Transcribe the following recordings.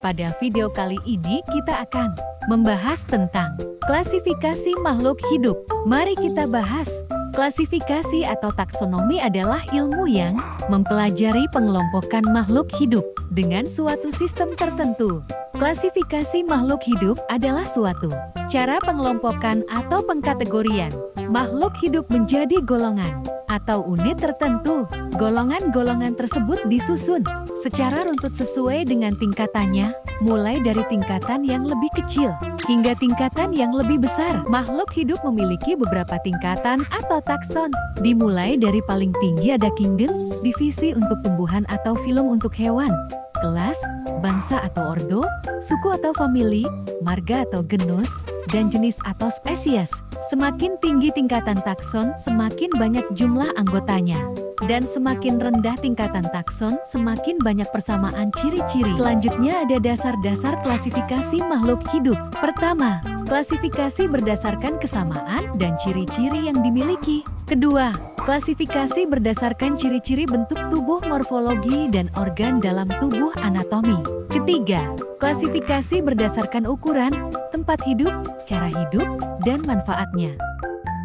Pada video kali ini kita akan membahas tentang klasifikasi makhluk hidup. Mari kita bahas. Klasifikasi atau taksonomi adalah ilmu yang mempelajari pengelompokan makhluk hidup dengan suatu sistem tertentu. Klasifikasi makhluk hidup adalah suatu cara pengelompokan atau pengkategorian makhluk hidup menjadi golongan atau unit tertentu. Golongan-golongan tersebut disusun secara runtut sesuai dengan tingkatannya, mulai dari tingkatan yang lebih kecil hingga tingkatan yang lebih besar. Makhluk hidup memiliki beberapa tingkatan atau takson. Dimulai dari paling tinggi ada kingdom, divisi untuk tumbuhan atau filum untuk hewan, kelas, bangsa atau ordo, suku atau famili, marga atau genus, dan jenis atau spesies. Semakin tinggi tingkatan takson, semakin banyak jumlah anggotanya. Dan semakin rendah tingkatan takson, semakin banyak persamaan ciri-ciri. Selanjutnya ada dasar-dasar klasifikasi makhluk hidup. Pertama, klasifikasi berdasarkan kesamaan dan ciri-ciri yang dimiliki. Kedua, klasifikasi berdasarkan ciri-ciri bentuk tubuh, morfologi, dan organ dalam tubuh, anatomi. Ketiga, klasifikasi berdasarkan ukuran, tempat hidup, cara hidup, dan manfaatnya.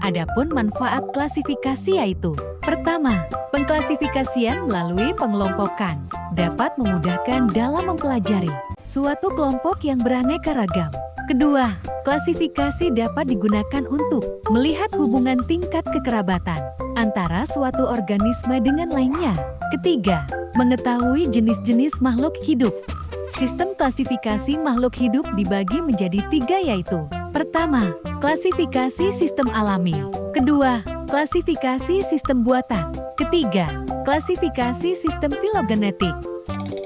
Adapun manfaat klasifikasi yaitu: pertama, pengklasifikasian melalui pengelompokan dapat memudahkan dalam mempelajari suatu kelompok yang beraneka ragam. Kedua, klasifikasi dapat digunakan untuk melihat hubungan tingkat kekerabatan antara suatu organisme dengan lainnya. Ketiga, mengetahui jenis-jenis makhluk hidup. Sistem klasifikasi makhluk hidup dibagi menjadi tiga yaitu: pertama, klasifikasi sistem alami. Kedua, klasifikasi sistem buatan. Ketiga, klasifikasi sistem filogenetik.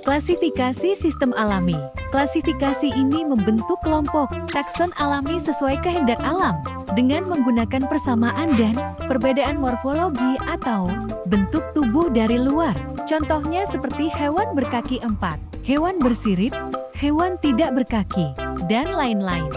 Klasifikasi sistem alami. Klasifikasi ini membentuk kelompok takson alami sesuai kehendak alam dengan menggunakan persamaan dan perbedaan morfologi atau bentuk tubuh dari luar. Contohnya seperti hewan berkaki 4, hewan bersirip, hewan tidak berkaki, dan lain-lain.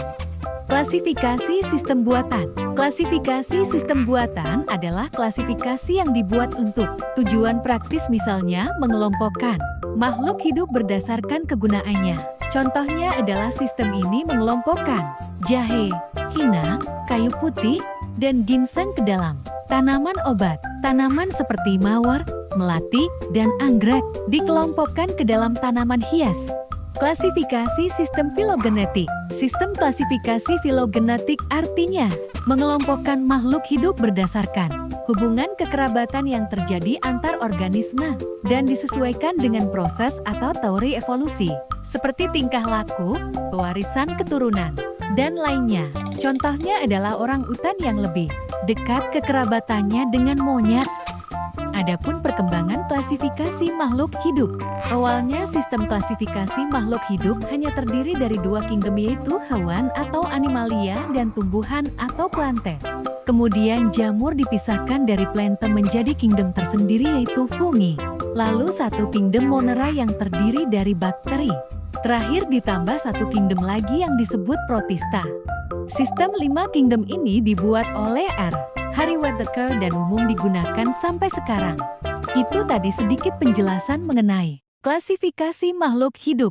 Klasifikasi sistem buatan. Klasifikasi sistem buatan adalah klasifikasi yang dibuat untuk tujuan praktis, misalnya mengelompokkan makhluk hidup berdasarkan kegunaannya. Contohnya adalah sistem ini mengelompokkan jahe, hina, kayu putih, dan ginseng ke dalam tanaman obat. Tanaman seperti mawar, melati, dan anggrek dikelompokkan ke dalam tanaman hias. Klasifikasi sistem filogenetik. Sistem klasifikasi filogenetik artinya mengelompokkan makhluk hidup berdasarkan hubungan kekerabatan yang terjadi antar organisme dan disesuaikan dengan proses atau teori evolusi, seperti tingkah laku, pewarisan keturunan, dan lainnya. Contohnya adalah orang utan yang lebih dekat kekerabatannya dengan monyet. Adapun perkembangan klasifikasi makhluk hidup. Awalnya sistem klasifikasi makhluk hidup hanya terdiri dari dua kingdom, yaitu hewan atau animalia dan tumbuhan atau planten. Kemudian jamur dipisahkan dari plankton menjadi kingdom tersendiri, yaitu fungi. Lalu satu kingdom monera yang terdiri dari bakteri. Terakhir ditambah satu kingdom lagi yang disebut protista. Sistem 5 kingdom ini dibuat oleh R. Harry Whittaker dan umum digunakan sampai sekarang. Itu tadi sedikit penjelasan mengenai klasifikasi makhluk hidup.